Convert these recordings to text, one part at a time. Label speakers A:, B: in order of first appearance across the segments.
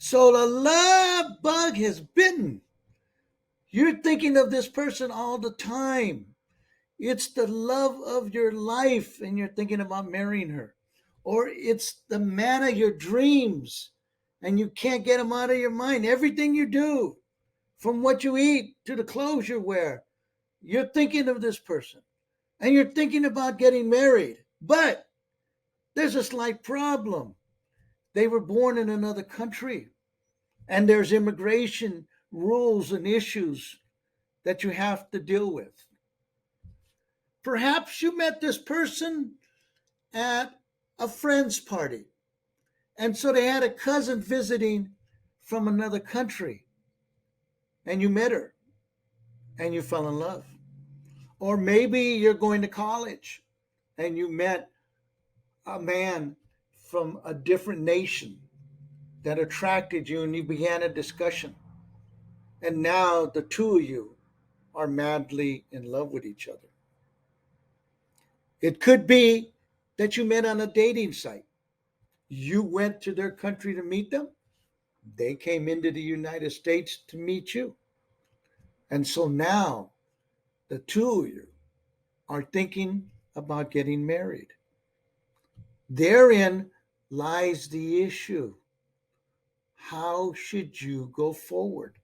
A: So the love bug has bitten. You're thinking of this person all the time. It's the love of your life, and you're thinking about marrying her. Or it's the man of your dreams, and you can't get him out of your mind. Everything you do, from what you eat to the clothes you wear, you're thinking of this person, and you're thinking about getting married. But there's a slight problem. They were born in another country, and there's immigration rules and issues that you have to deal with. Perhaps you met this person at a friend's party, and so they had a cousin visiting from another country, and you met her and you fell in love. Or maybe you're going to college and you met a man from a different nation that attracted you, and you began a discussion. And now the two of you are madly in love with each other. It could be that you met on a dating site. You went to their country to meet them. They came into the United States to meet you. And so now the two of you are thinking about getting married. Therein lies the issue. How should you go forward?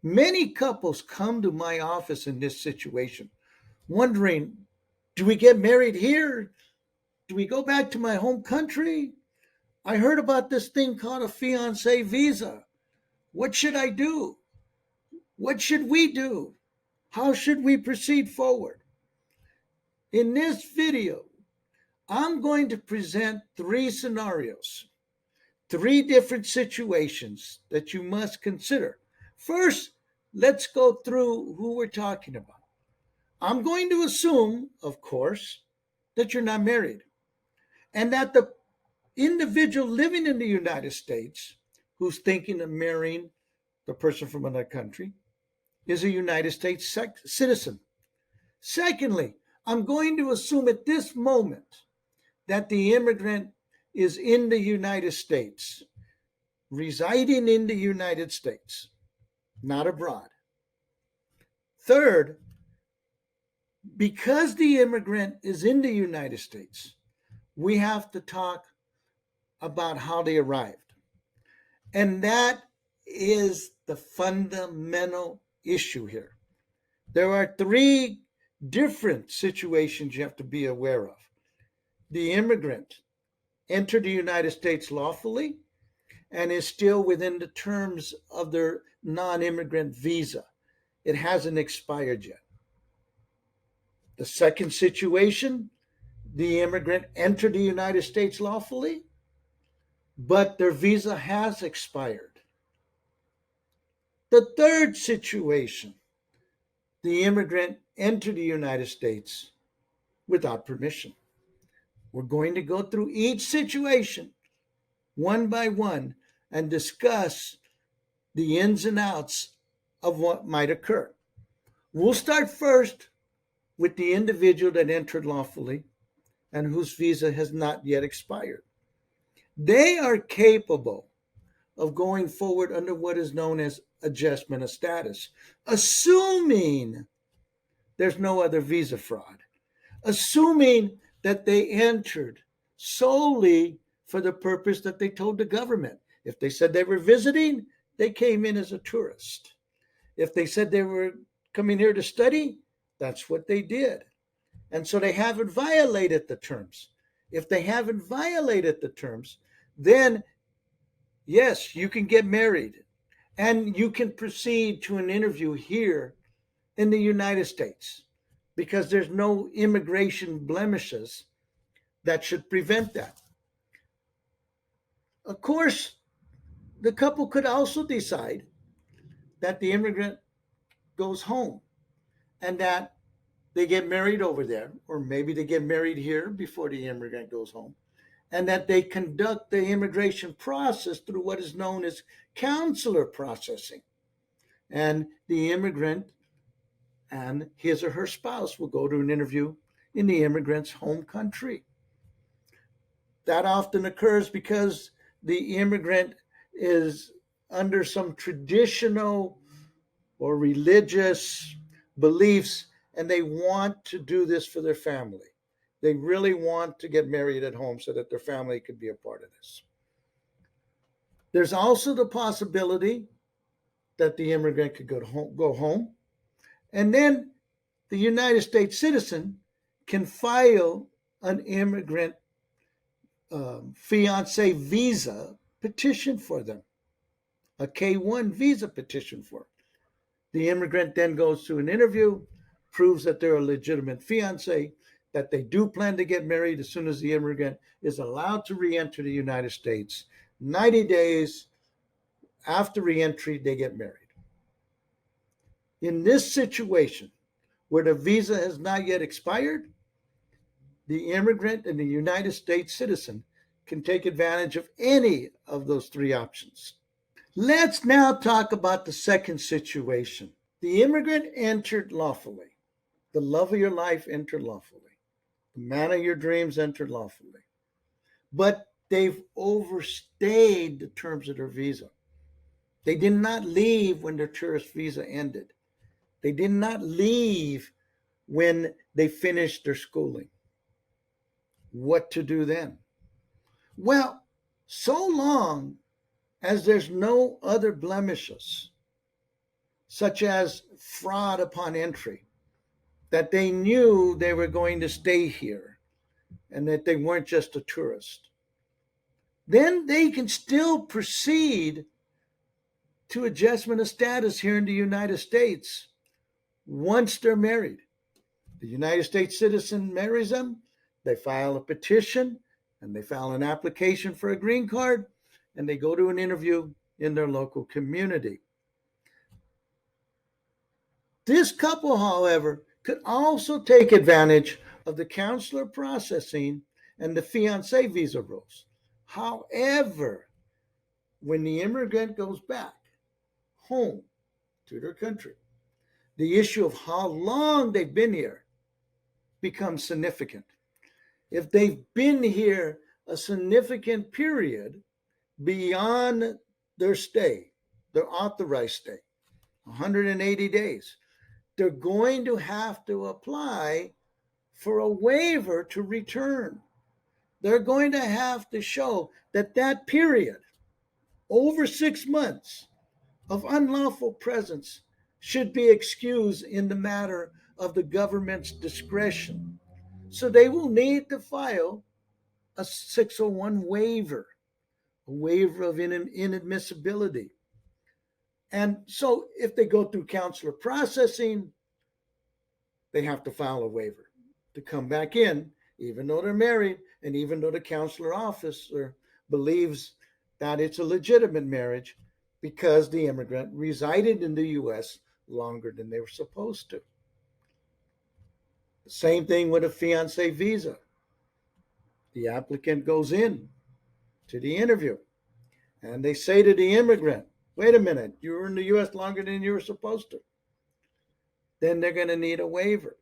A: Many couples come to my office in this situation, wondering, do we get married here? Do we go back to my home country? I heard about this thing called a fiance visa. What should I do? What should we do? How should we proceed forward? In this video, I'm going to present three scenarios, three different situations that you must consider. First, let's go through who we're talking about. I'm going to assume, of course, that you're not married and that the individual living in the United States who's thinking of marrying the person from another country is a United States citizen. Secondly, I'm going to assume at this moment that the immigrant is in the United States, residing in the United States, not abroad. Third, because the immigrant is in the United States, we have to talk about how they arrived. And that is the fundamental issue here. There are three different situations you have to be aware of. The immigrant entered the United States lawfully and is still within the terms of their non immigrant visa. It hasn't expired yet. The second situation, the immigrant entered the United States lawfully, but their visa has expired. The third situation, the immigrant entered the United States without permission. We're going to go through each situation one by one and discuss the ins and outs of what might occur. We'll start first with the individual that entered lawfully and whose visa has not yet expired. They are capable of going forward under what is known as adjustment of status, assuming there's no other visa fraud, assuming that they entered solely for the purpose that they told the government. If they said they were visiting, they came in as a tourist. If they said they were coming here to study, that's what they did. And so they haven't violated the terms. If they haven't violated the terms, then yes, you can get married and you can proceed to an interview here in the United States because there's no immigration blemishes that should prevent that. Of course, the couple could also decide that the immigrant goes home and that they get married over there, or maybe they get married here before the immigrant goes home, and that they conduct the immigration process through what is known as consular processing. And the immigrant and his or her spouse will go to an interview in the immigrant's home country. That often occurs because the immigrant is under some traditional or religious beliefs, and they want to do this for their family. They really want to get married at home so that their family could be a part of this. There's also the possibility that the immigrant could go home, and then the United States citizen can file an immigrant fiance visa petition for them, a K-1 visa petition for them. The immigrant then goes to an interview, proves that they're a legitimate fiance, that they do plan to get married as soon as the immigrant is allowed to re-enter the United States. 90 days after re-entry, they get married. In this situation, where the visa has not yet expired, the immigrant and the United States citizen can take advantage of any of those three options. Let's now talk about the second situation. The immigrant entered lawfully. The love of your life entered lawfully. The man of your dreams entered lawfully. But they've overstayed the terms of their visa. They did not leave when their tourist visa ended. They did not leave when they finished their schooling. What to do then? Well, so long as there's no other blemishes, such as fraud upon entry, that they knew they were going to stay here and that they weren't just a tourist, then they can still proceed to adjustment of status here in the United States once they're married. The United States citizen marries them, they file a petition, and they file an application for a green card, and they go to an interview in their local community. This couple, however, could also take advantage of the consular processing and the fiancé visa rules. However, when the immigrant goes back home to their country, the issue of how long they've been here becomes significant. If they've been here a significant period beyond their stay, their authorized stay, 180 days, they're going to have to apply for a waiver to return. They're going to have to show that that period, over 6 months of unlawful presence, should be excused in the matter of the government's discretion. So they will need to file a 601 waiver, a waiver of inadmissibility. And so if they go through consular processing, they have to file a waiver to come back in, even though they're married and even though the consular officer believes that it's a legitimate marriage because the immigrant resided in the U.S. longer than they were supposed to. The same thing with a fiancé visa. The applicant goes in to the interview and they say to the immigrant, wait a minute, you were in the U.S. longer than you were supposed to. Then they're going to need a waiver.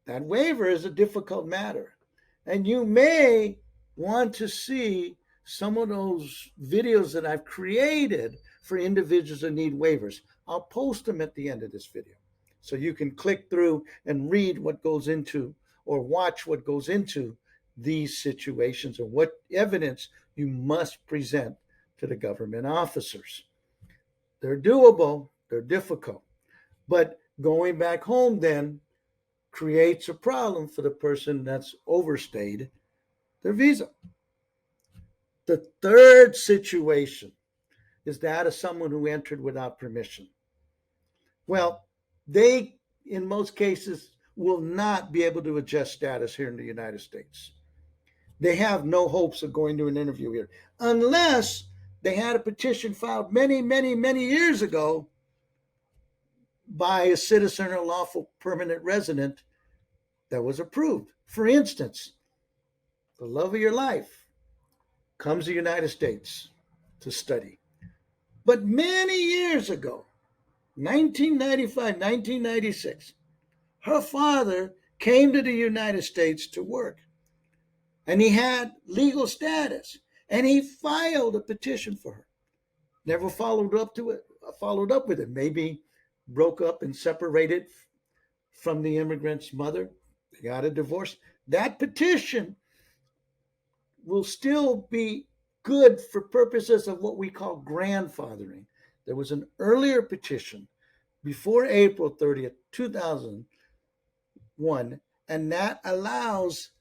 A: That waiver is a difficult matter. And you may want to see some of those videos that I've created for individuals that need waivers. I'll post them at the end of this video. So you can click through and read what goes into or watch what goes into these situations and what evidence you must present to the government officers. They're doable, they're difficult. But going back home then creates a problem for the person that's overstayed their visa. The third situation is that of someone who entered without permission. Well, they, in most cases, will not be able to adjust status here in the United States. They have no hopes of going to an interview here unless they had a petition filed many, many, many years ago by a citizen or lawful permanent resident that was approved. For instance, the love of your life comes to the United States to study. But many years ago, 1995, 1996, her father came to the United States to work. And he had legal status. And he filed a petition for her. never followed up with it. Maybe broke up and separated from the immigrant's mother. They got a divorce. That petition will still be good for purposes of what we call grandfathering. There was an earlier petition before April 30th, 2001, and that allows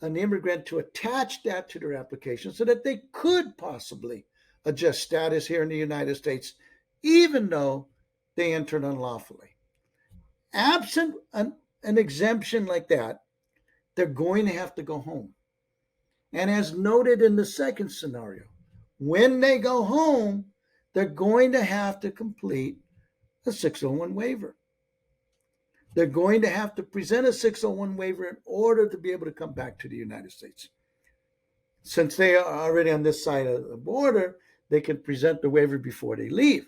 A: an immigrant to attach that to their application so that they could possibly adjust status here in the United States, even though they entered unlawfully. Absent an exemption like that, they're going to have to go home. And as noted in the second scenario, when they go home, they're going to have to complete a 601 waiver. They're going to have to present a 601 waiver in order to be able to come back to the United States. Since they are already on this side of the border, they can present the waiver before they leave.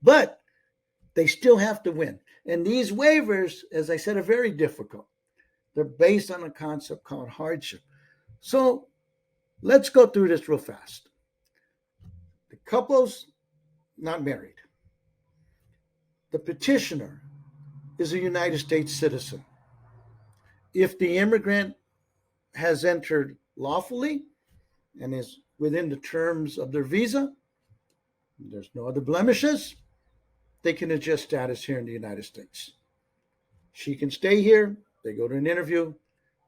A: But they still have to win. And these waivers, as I said, are very difficult. They're based on a concept called hardship. So let's go through this real fast. The couple's not married. The petitioner is a United States citizen. If the immigrant has entered lawfully and is within the terms of their visa, there's no other blemishes, they can adjust status here in the United States. She can stay here, they go to an interview,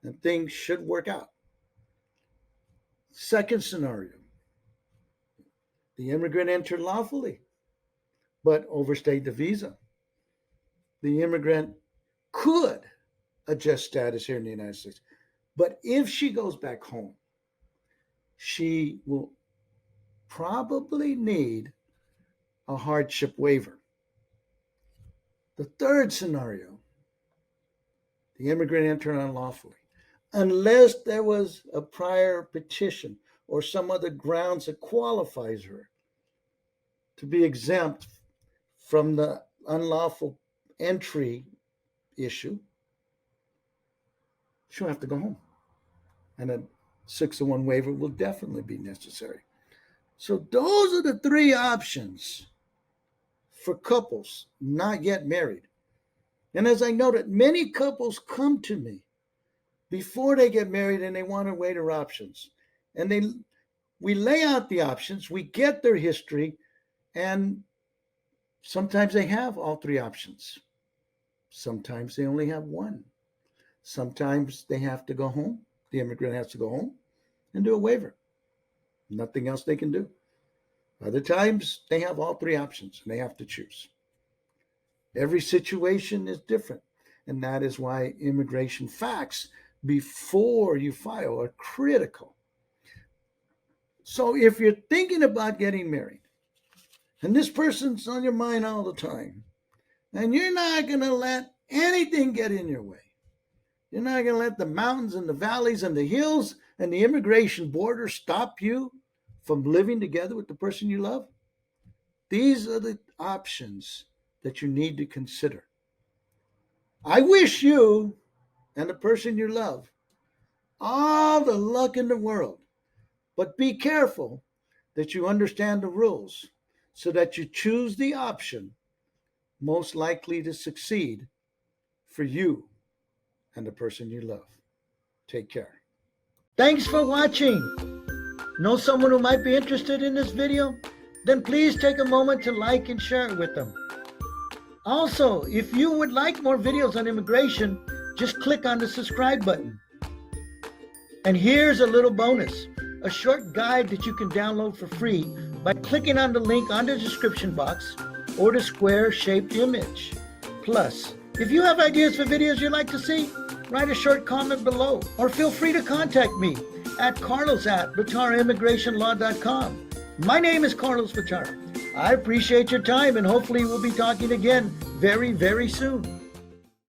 A: and things should work out. Second scenario, the immigrant entered lawfully, but overstayed the visa. The immigrant could adjust status here in the United States. But if she goes back home, she will probably need a hardship waiver. The third scenario, the immigrant entered unlawfully. Unless there was a prior petition or some other grounds that qualifies her to be exempt from the unlawful entry issue, she'll have to go home. And a 601 waiver will definitely be necessary. So those are the three options for couples not yet married. And as I noted, many couples come to me before they get married and they want to weigh their options. And we lay out the options, we get their history, and sometimes they have all three options. Sometimes they only have one. Sometimes they have to go home. The immigrant has to go home and do a waiver. Nothing else they can do. Other times they have all three options and they have to choose. Every situation is different. And that is why immigration facts before you file are critical. So if you're thinking about getting married and this person's on your mind all the time, and you're not going to let anything get in your way, you're not going to let the mountains and the valleys and the hills and the immigration border stop you from living together with the person you love, these are the options that you need to consider. I wish you and the person you love all the luck in the world, but be careful that you understand the rules so that you choose the option most likely to succeed for you and the person you love. Take care. Thanks for watching. Know someone who might be interested in this video? Then please take a moment to like and share it with them. Also, if you would like more videos on immigration, just click on the subscribe button. And here's a little bonus, a short guide that you can download for free by clicking on the link on the description box or the square-shaped image. Plus, if you have ideas for videos you'd like to see, write a short comment below or feel free to contact me at carlos@VitaraImmigrationLaw.com. My name is Carlos Vitara. I appreciate your time and hopefully we'll be talking again very, very soon.